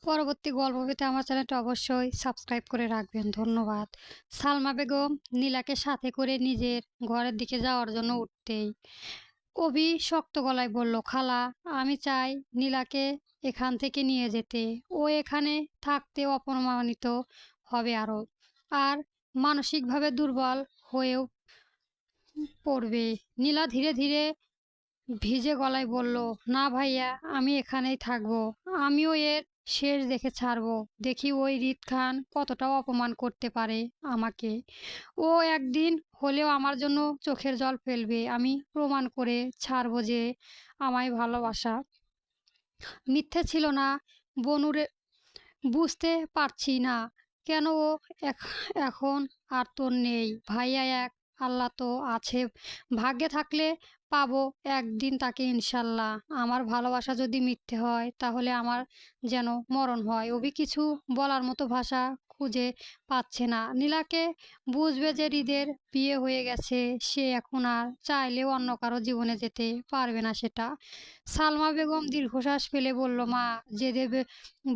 পরবর্তী গল্প পেতে আমার চ্যানেলটা অবশ্যই সাবস্ক্রাইব করে রাখবেন। ধন্যবাদ। সালমা বেগম নীলাকে সাথে করে নিজের ঘরের দিকে যাওয়ার জন্য উঠতেই অভি শক্ত গলায় বলল, খালা, আমি চাই নীলাকে এখান থেকে নিয়ে যেতে। ও এখানে থাকতে অপমানিত হবে আরো, আর মানসিকভাবে দুর্বল হয়েও পড়বে। নীলা ধীরে ধীরে ভিজে গলায় বলল, না ভাইয়া, আমি এখানেই থাকবো। আমিও এর শেষ দেখে ছাড়বো। দেখি ওই রিত খান কতটা অপমান করতে পারে আমাকে। ও একদিন হলেও আমার জন্য চোখের জল ফেলবে। আমি প্রমাণ করে ছাড়বো যে আমায় ভালোবাসা মিথ্যে ছিল না। বনুরে বুঝতে পারছি না কেন ও এখন আর তোর নেই। ভাইয়া এক, আল্লাহ তো আছে, ভাগ্যে থাকলে পাবো একদিন তাকে ইনশাল্লাহ। আমার ভালোবাসা যদি মিথ্যে হয় তাহলে আমার যেন মরণ হয়। অভি কিছু বলার মতো ভাষা খুঁজে পাচ্ছে না। নীলাকে বুঝবে যে হৃদের বিয়ে হয়ে গেছে, সে এখন আর চাইলেও অন্য কারো জীবনে যেতে পারবে না সেটা। সালমা বেগম দীর্ঘশ্বাস ফেলে বলল, মা, যে দেবে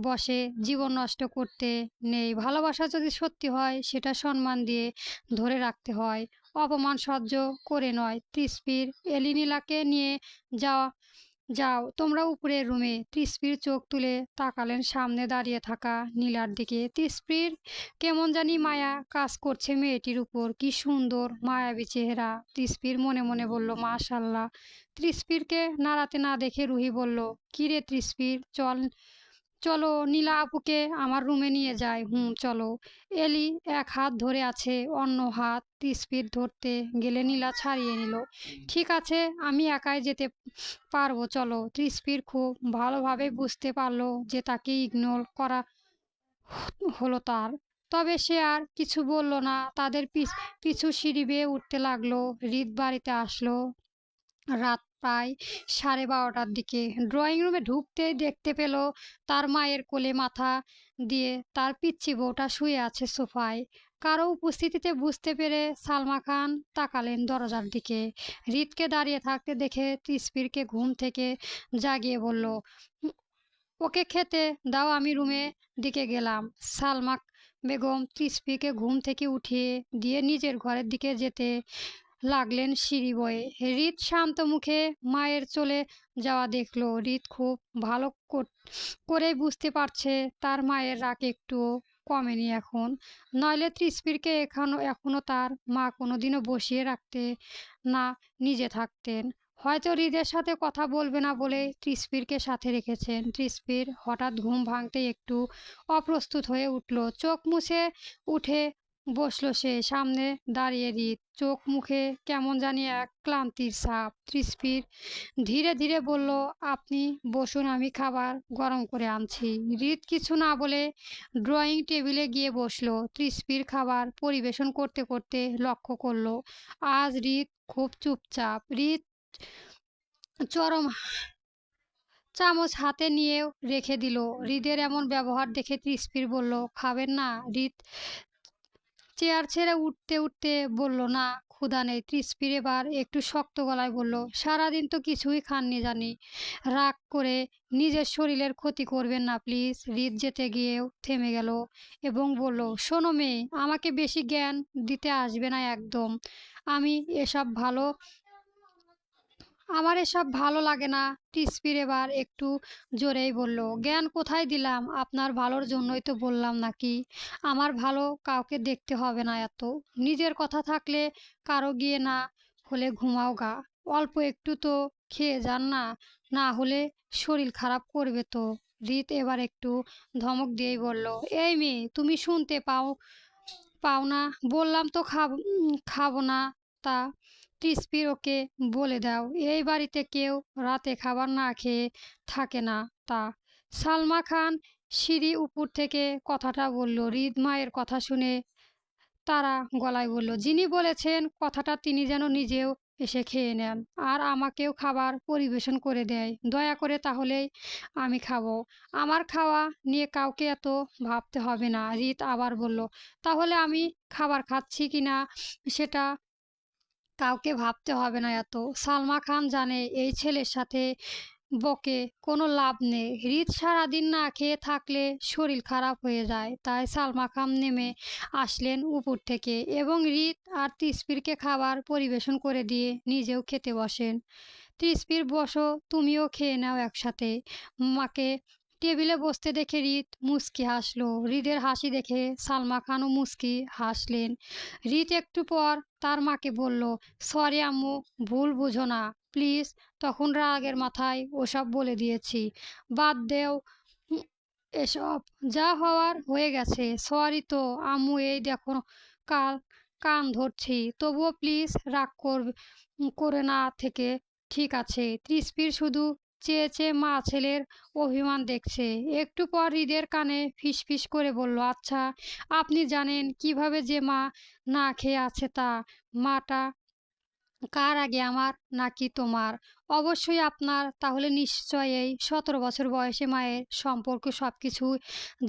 বসে জীবন নষ্ট করতে নেই। ভালোবাসা যদি সত্যি হয় সেটা সম্মান দিয়ে ধরে রাখতে হয়, অপমান সহ্য করে নয়। তৃষ্পির, এলিনীলাকে নিয়ে যাওয়া যাও তোমরা উপরের রুমে। তৃষ্পির চোখ তুলে তাকালেন সামনে দাঁড়িয়ে থাকা নীলার দিকে। তৃষ্পির কেমন জানি মায়া কাজ করছে মেয়েটির উপর। কি সুন্দর মায়াবী চেহারা। তৃষ্পির মনে মনে বলল, মাশাল্লাহ। তৃষ্পিরকে নাড়াতে না দেখে রুহি বলল, কিরে তৃষ্পির, চল, চলো নীলা আপুকে আমার রুমে নিয়ে যায়। হুম, চলো। এলি এক হাত ধরে আছে, অন্য হাত তৃষ্পির ধরতে গেলে নীলা ছাড়িয়ে নিল। ঠিক আছে, আমি একাই যেতে পারবো, চলো। তৃষ্পির খুব ভালোভাবে বুঝতে পারলো যে তাকে ইগনোর করা হলো তার। তবে সে আর কিছু বলল না। তাদের পিছু সিঁড়ি বেয়ে উঠতে লাগলো। হৃদ বাড়িতে আসলো রাত প্রায় 12:30টার দিকে। ড্রয়িং রুমে ঢুকতেই দেখতে পেল তার মায়ের কোলে মাথা দিয়ে তার পিচ্চি বউটা শুয়ে আছে সোফায়। কারো উপস্থিতিতে বুঝতে পেরে সালমা খান তাকালেন দরজার দিকে। হৃদকে দাঁড়িয়ে থাকতে দেখে তৃষ্পিরকে ঘুম থেকে জাগিয়ে বলল, ওকে খেতে দাও, আমি রুমে দিকে গেলাম। সালমা বেগম তৃষ্পিকে ঘুম থেকে উঠিয়ে দিয়ে নিজের ঘরের দিকে যেতে লাগলেন সিঁড়ি বয়ে। হৃদ শান্ত মুখে মায়ের চলে যাওয়া দেখলো। হৃদ খুব ভালো করেই বুঝতে পারছে তার মায়ের রাগ একটুও কমেনি এখন। নইলে তৃষ্পিরকে এখনো তার মা কোনোদিনও বসিয়ে রাখতে না নিজে থাকতেন। হয়তো হৃদের সাথে কথা বলবে না বলে তৃষ্পিরকে সাথে রেখেছেন। তৃষ্পির হঠাৎ ঘুম ভাঙতে একটু অপ্রস্তুত হয়ে উঠল। চোখ মুছে উঠে বসলো সে। সামনে দাঁড়িয়ে হৃদ, চোখ মুখে কেমন জানি এক ক্লান্তির ছাপ। তৃষ্পির ধীরে ধীরে বলল, আপনি বসুন, আমি খাবার গরম করে আনছি। হৃদ কিছু না বলে ড্রয়িং টেবিলে গিয়ে বসলো। তৃষ্পির খাবার পরিবেশন করতে করতে লক্ষ্য করলো আজ হৃদ খুব চুপচাপ। হৃদ চরম চামচ হাতে নিয়েও রেখে দিল। হৃদের এমন ব্যবহার দেখে তৃষ্পির বলল, খাবেন না? হৃদ চেয়ার ছেড়ে উঠতে উঠতে বলল, না, ক্ষুধা নেই। তৃষ্পির এবার একটু শক্ত গলায় বলল, সারাদিন তো কিছুই খাননি জানি। রাগ করে নিজের শরীরের ক্ষতি করবেন না প্লিজ। হৃদ যেতে গিয়েও থেমে গেল এবং বলল, শোনো মেয়ে, আমাকে বেশি জ্ঞান দিতে আসবে না একদম। আমি এসব ভালো আমার এসব ভালো লাগে না। তৃষ্পির এবার একটু জোরেই বলল, জ্ঞান কোথায় দিলাম? আপনার ভালোর জন্যই তো বললাম নাকি। আমার ভালো কাউকে দেখতে হবে না এত। নিজের কথা থাকলে কারো গিয়ে না হলে ঘুমাও গা। অল্প একটু তো খেয়ে যান না, না হলে শরীর খারাপ করবে তো। রিত এবার একটু ধমক দিয়েই বলল, এই মেয়ে, তুমি শুনতে পাও পাও না? বললাম তো খাবো না। তা তৃষ্পির, ওকে বলে দাও এই বাড়িতে কেউ রাতে খাবার না খেয়ে থাকে না। তা সালমা খান সিঁড়ি উপর থেকে কথাটা বলল। হৃদ মায়ের কথা শুনে তারা গলায় বলল, যিনি বলেছেন কথাটা তিনি যেন নিজেও এসে খেয়ে নেন আর আমাকেও খাবার পরিবেশন করে দেয় দয়া করে, তাহলেই আমি খাবো। আমার খাওয়া নিয়ে কাউকে এত ভাবতে হবে না। রিত আবার বলল, তাহলে আমি খাবার খাচ্ছি কিনা সেটা কাউকে ভাবতে হবে না এত। সালমা খান জানে এই ছেলের সাথে বকে কোনো লাভ নেই। হৃদ সারাদিন না খেয়ে থাকলে শরীর খারাপ হয়ে যায়। তাই সালমা খান নেমে আসলেন উপর থেকে এবং হৃদ আর তিসফিরকে খাবার পরিবেশন করে দিয়ে নিজেও খেতে বসেন। তৃষ্পির বসো, তুমিও খেয়ে নাও একসাথে। মাকে টেবিলে বসতে দেখে হৃদ মুচকি হাসলো। হৃদের হাসি দেখে সালমা খানও মুচকি হাসলেন। হৃদ একটু পর তার মাকে বলল, সরি আম্মু, ভুল বুঝো না প্লিজ। তখন রাগের মাথায় ওসব বলে দিয়েছি, বাদ দেও উম, এসব, যা হওয়ার হয়ে গেছে। সরি তো আম্মু, এই দেখো কাল কান ধরছি, তবুও প্লিজ রাগ করে না থেকে। ঠিক আছে। তৃষ্পির শুধু চেয়ে চেয়ে মা ছেলের অভিমান দেখছে। একটু পর হৃদের কানে ফিসফিস করে বলল, আচ্ছা আপনি জানেন কিভাবে যে মা না খেয়ে আছে তা? মাটা কার আগে, আমার নাকি তোমার? অবশ্যই আপনার। তাহলে নিশ্চয় এই 17 বছর বয়সে মায়ের সম্পর্ক সব কিছু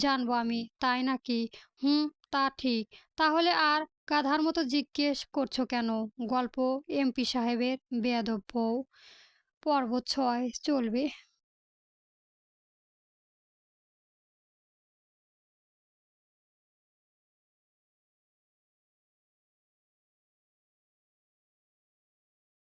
জানবো আমি, তাই নাকি? হুম, তা ঠিক। তাহলে আর গাধার মতো জিজ্ঞেস করছো কেন? গল্প এমপি সাহেবের বেয়াদব বউ, পর্ব 6 চলবে।